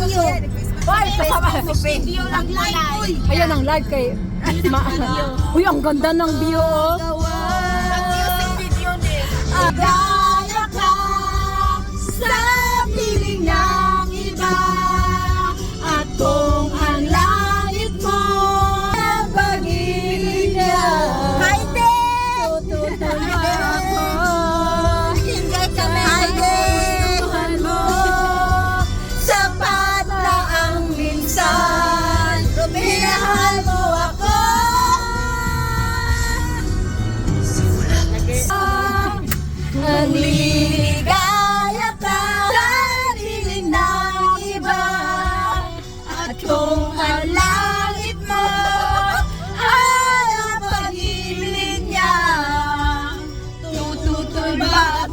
video. Hoy, kasama si Video lang live. Ayun ang live kay Uy, ang ganda ng view oh. Music video din. Agaya ka sa piling ng iba. At kung ang langit mo ang pag-ibig niya. Hayde! Tututuloy ako. Hindi kami gustuhan mo. Sapat na ang minsan. Minahal mo ako. Ang